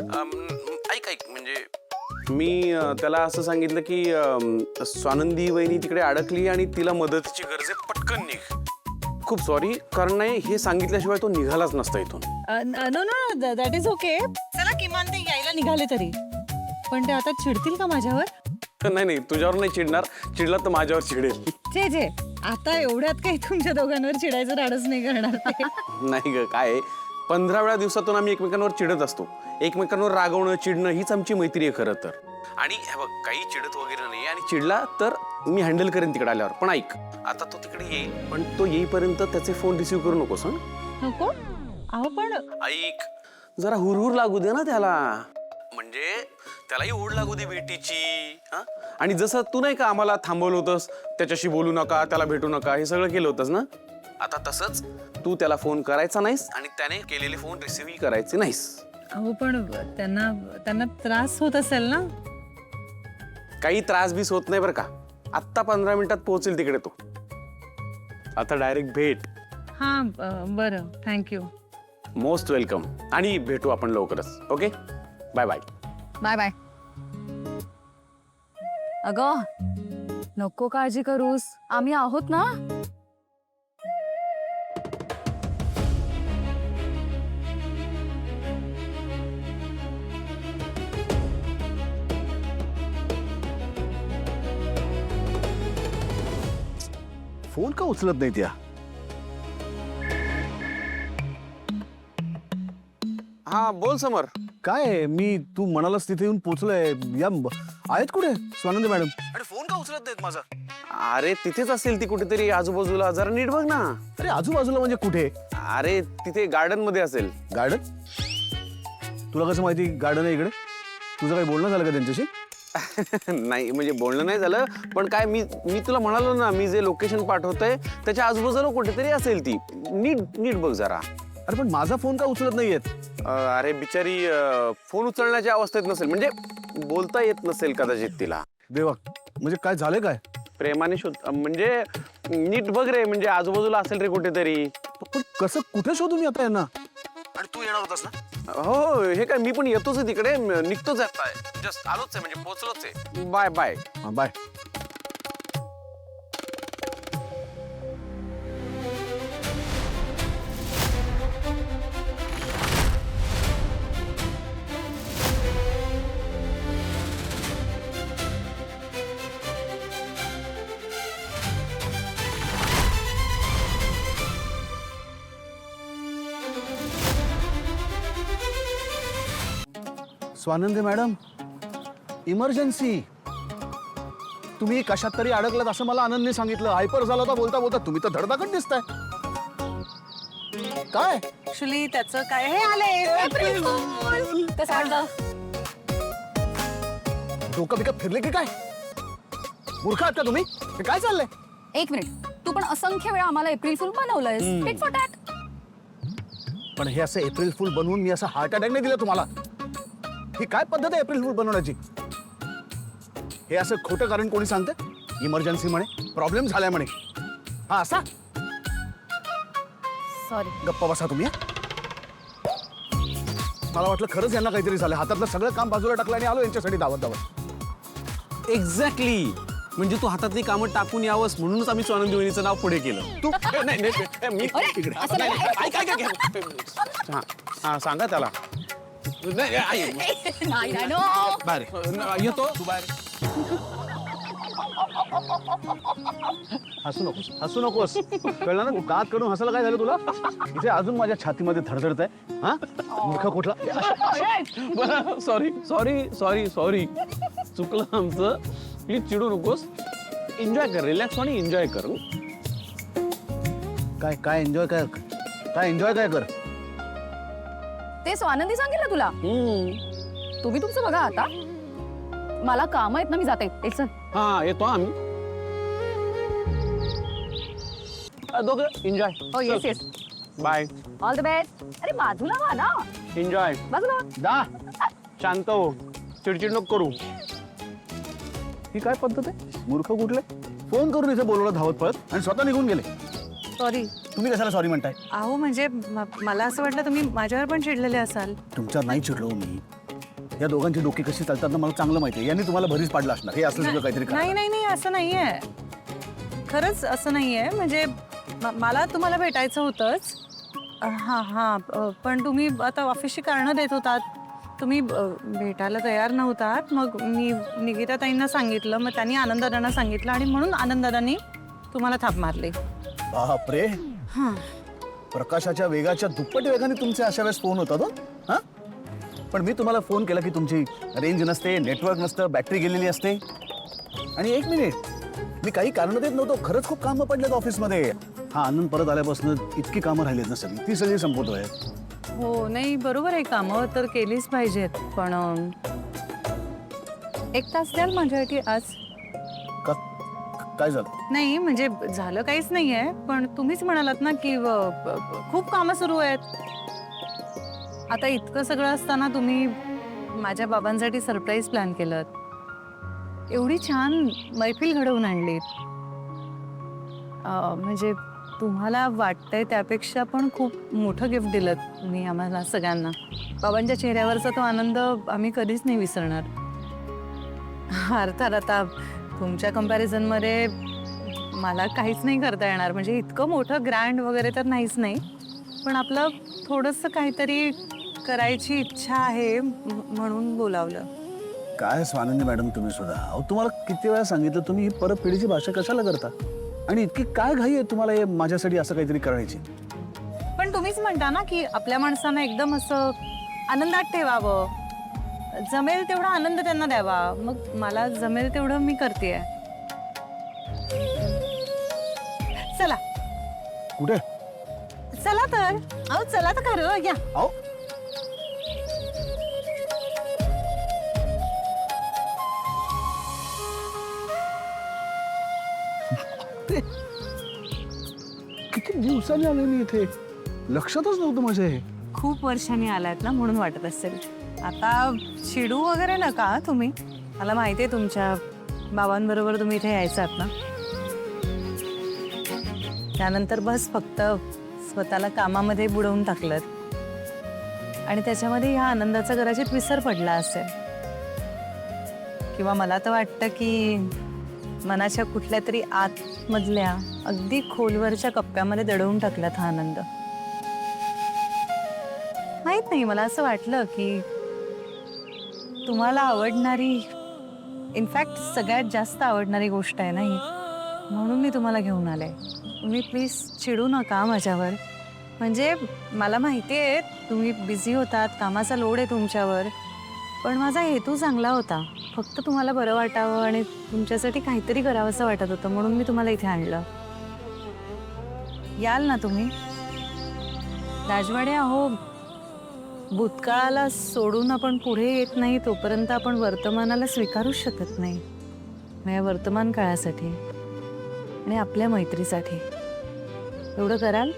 ऐक ऐक म्हणजे मी त्याला असं सांगितलं की स्वानंदी वहिनी तिकडे अडकली आणि तिला मदतीची गरज आहे, पटकन निघ. खूप सॉरी, कारण नाही हे सांगितल्याशिवाय तो निघालाच नसता इथून. No no that is okay. चला किमान ते यायला निघाले तरी. पण ते आता चिडतील का माझ्यावर? नाही नाही, तुझ्यावर नाही चिडणार, चिडला तर माझ्यावर चिडेल. जे जे आता एवढ्यात काही तुमच्या दोघांवर चिडायचं धाडस नाही करणार ते. नाही ग, काय 15 वेळा दिवसातून आम्ही एकमेकांवर चिडत असतो. एकमेकांवर रागवणं चिडणं हीच आमची मैत्री आहे खरं तर. आणि हे बघ, काही चिडत वगैरे नाही, आणि चिडला तर मी हँडल करेन तिकडे आल्यावर. पण ऐक, आता तो तिकडे येईल, पण तो येईपर्यंत त्याचे फोन रिसीव्ह करू नकोस. नको अहो पण ऐक, जरा हुरहुर लागू दे ना त्याला, म्हणजे त्यालाही ओढ लागू दे भेटीची. आणि जसं तू नाही का आम्हाला थांबवलं होतंस, त्याच्याशी बोलू नका, त्याला भेटू नका, हे सगळं केलं होतंस ना, आता तसंच तू त्याला फोन करायचा नाहीस आणि त्याने केलेले फोन रिसीव्ह करायचे नाहीस. अहो पण त्यांना त्रास होत असेल ना. काही त्रास बीस होत नाही बरं का. आत्ता 15 मिनिटात पोहोचेल तिकडे तो. आता डायरेक्ट भेट. हां बरं, थँक्यू. Most welcome. आणि भेटू आपण लवकरच. Okay, bye bye. Bye bye. अगं नको काळजी करूस, आम्ही आहोत ना. फोन का उचलत नाही त्या? हा बोल समर. काय मी तू म्हणालास तिथे येऊन पोहोचलोय. या आहेत कुठे स्वानंदी मॅडम? आणि फोन का उचलत नाहीत माझा? अरे तिथेच असेल ती कुठेतरी आजूबाजूला, जरा नीट बघ ना. अरे आजूबाजूला म्हणजे कुठे? अरे तिथे गार्डन मध्ये असेल. गार्डन? तुला कसं माहिती गार्डन आहे इकडे? तुझं काही बोलणं झालं का त्यांच्याशी? नाही म्हणजे बोलणं नाही झालं, पण काय मी तुला म्हणालो ना, मी जे लोकेशन पाठवतोय त्याच्या आजूबाजूला कुठेतरी असेल ती. नीट नीट बघ जरा. अरे पण माझा फोन का उचलत नाहीयेत? अरे बिचारी फोन उचलण्याच्या अवस्थेत नसेल, म्हणजे बोलता येत नसेल कदाचित तिला. देवा, म्हणजे काय झालंय काय? प्रेमाने शोध, म्हणजे नीट बघ रे, म्हणजे आजूबाजूला असेल रे कुठेतरी. पण कसं कुठे शोधू मी आता यांना? आणि तू येणार होतास ना? हो, हे काय मी पण येतोच आहे तिकडे, निघतोच आहे, जस्ट आलोच आहे, म्हणजे पोहोचलोच आहे. Bye bye. Bye. Swanandi madam, emergency. तुम्ही कशात तरी अडकलात असं मला आनंदने सांगितलं. हायपर झाला होता बोलता बोलता. तुम्ही तर धडधाकट दिसताय. काय ऍक्च्युली त्याचं काय हे आले डोकं बिकं फिरले की काय? मूर्ख आहात का तुम्ही? हे काय चाललंय? एक मिनिट, तू पण असंख्य वेळा आम्हाला एप्रिल फुल बनवलंयस. Tit for tat. पण हे असं एप्रिल फुल बनवून मी असं हार्ट अटॅक नाही दिला तुम्हाला. ही काय पद्धत आहे एप्रिल फुल बनवण्याची? हे असं खोटं कारण कोणी सांगतं? इमर्जन्सी म्हणे, प्रॉब्लेम झालाय म्हणे. हा असा? सॉरी. गप्पा बसा तुम्ही. मला वाटलं खरंच यांना काहीतरी झालं. हातातलं सगळं काम बाजूला टाकलं आणि आलो यांच्यासाठी धावत धावत. एक्झॅक्टली, म्हणजे तू हातातली कामं टाकून यावंस म्हणूनच आम्ही स्वानंदी वहिनीचं नाव पुढे केलं. तू नाही मी तिकडे. हा सांगा त्याला. नाही नो. बाहेर येतो तू बाहेर. हसू नकोस, हसू नकोस. कळलं ना? दात कडून हसायला काय झालं तुला? इथे अजून माझ्या छातीमध्ये धडधडत आहे. हा मूर्ख कुठला? सॉरी सॉरी सॉरी सॉरी, चुकलं आमचं. प्लीज चिडू नकोस. एन्जॉय कर, रिलॅक्स आणि एन्जॉय कर. काय काय एन्जॉय काय? काय एन्जॉय काय कर? ते स्वानंदी सांगेल ना तुला. तुम्ही तुमचं बघा आता. मला काम आहेत ना, मी जाते. चल. हा येतो आम्ही दोघं. एन्जॉय. हो yes yes. Bye. All the best. अरे बाजूला वा ना. एन्जॉय. बाजूला. दा शांत हो, चिडचिड नको करू. ही काय पद्धत आहे? मूर्ख कुठले? फोन करून इथे बोलवलं धावत पळत आणि स्वतः निघून गेले. सॉरी. तुम्ही कशाला सॉरी म्हणताय? अहो म्हणजे मला असं वाटलं तुम्ही माझ्यावर पण चिडलेले असाल. तुमच्यावर नाही चिडलो मी. या दोघांची डोकी कशी चालतात ना मला चांगलं माहिती आहे. यांनी तुम्हाला भरीच पाडलं असणार. हे असलं सगळं काहीतरी नाही नाही नाही असं नाहीये, खरंच असं नाहीये. म्हणजे मला तुम्हाला भेटायचं होतंच. हां हां पण तुम्ही आता ऑफिसची कारणं देत होतात, तुम्ही भेटायला तयार नव्हतात. मग मी निकिताताईंना सांगितलं, मग त्यांनी आनंददादांना सांगितलं आणि म्हणून आनंददादांनी तुम्हाला थाप मारली. बापरे, हां प्रकाशाच्या वेगाच्या दुप्पट वेगाने तुमचे अशा वेळेस फोन होतात. हा, पण मी तुम्हाला फोन केला की तुमची रेंज नसते, नेटवर्क नसतं, बॅटरी गेलेली असते. आणि एक मिनिट, मी काही कारण देत नव्हतो. खरंच खूप कामं पडलेत ऑफिसमध्ये. हा आनंद परत आल्यापासून इतकी कामं राहिलीत ना सगळी, ती सगळी संपवतोय. हो नाही बरोबर आहे, कामं तर केलीच पाहिजेत. पण 1 तास द्याल माझ्यासाठी आज? का काय झालं? नाही म्हणजे झालं काहीच नाहीये, पण तुम्हीच म्हणालात ना की खूप कामं सुरू आहेत. आता इतकं सगळं असताना तुम्ही माझ्या बाबांसाठी सरप्राईज प्लॅन केलं, एवढी छान मैफिल घडवून आणलीत. म्हणजे तुम्हाला वाटतंय त्यापेक्षा पण खूप मोठं गिफ्ट दिलं तुम्ही आम्हाला सगळ्यांना. बाबांच्या चेहऱ्यावरचा तो आनंद आम्ही कधीच नाही विसरणार. अर्थात आता तुमच्या कंपॅरिझनमध्ये मला काहीच नाही करता येणार, म्हणजे इतकं मोठं ग्रँड वगैरे तर नाहीच नाही, पण आपलं थोडंसं काहीतरी करायची इच्छा आहे म्हणून बोलावलं. काय स्वानंदी मॅडम तुम्ही सुद्धा, अहो तुम्हाला किती वेळा सांगितलं तुम्ही ही परत पिढीची भाषा कशाला करता? आणि इतकी काय घाई आहे तुम्हाला हे माझ्यासाठी असं काहीतरी करायची? पण तुम्हीच म्हणता ना की आपल्या माणसांना एकदम असं आनंदात ठेवावं, जमेल तेवढा आनंद त्यांना द्यावा. मग मला जमेल तेवढं मी करतेय. चला कुठे? चला तर, अहो चला तर खरं या. अहो किती दिवसांनी आले मी इथे, लक्षातच नव्हतं माझ्या हे. खूप वर्षांनी आलात ना म्हणून वाटत असेल. आता चिडू वगैरे नका तुम्ही, मला माहिती आहे तुमच्या बाबांबरोबर तुम्ही इथे यायचात ना. त्यानंतर बस फक्त स्वतःला कामामध्ये बुडवून टाकलं आणि त्याच्यामध्ये ह्या आनंदाचा कदाचित विसर पडला असेल. किंवा मला तर वाटतं की मनाच्या कुठल्या तरी आतमधल्या अगदी खोलवरच्या कप्प्यामध्ये दडवून टाकलात हा आनंद. माहित नाही, मला असं वाटलं की तुम्हाला आवडणारी, इनफॅक्ट सगळ्यात जास्त आवडणारी गोष्ट आहे ना ही, म्हणून मी तुम्हाला घेऊन आले. तुम्ही प्लीज चिडू नका माझ्यावर. म्हणजे मला माहिती आहे तुम्ही बिझी होतात, कामाचा लोड आहे तुमच्यावर, पण माझा हेतू चांगला होता. फक्त तुम्हाला बरं वाटावं आणि तुमच्यासाठी काहीतरी करावं असं वाटत होतं, म्हणून मी तुम्हाला इथे आणलं. याल ना तुम्ही? राजवाडे, अहो भूतकाळाला सोडून आपण पुढे येत नाही तोपर्यंत आपण वर्तमानाला स्वीकारूच शकत नाही. या वर्तमान काळासाठी आणि आपल्या मैत्रीसाठी एवढं कराल?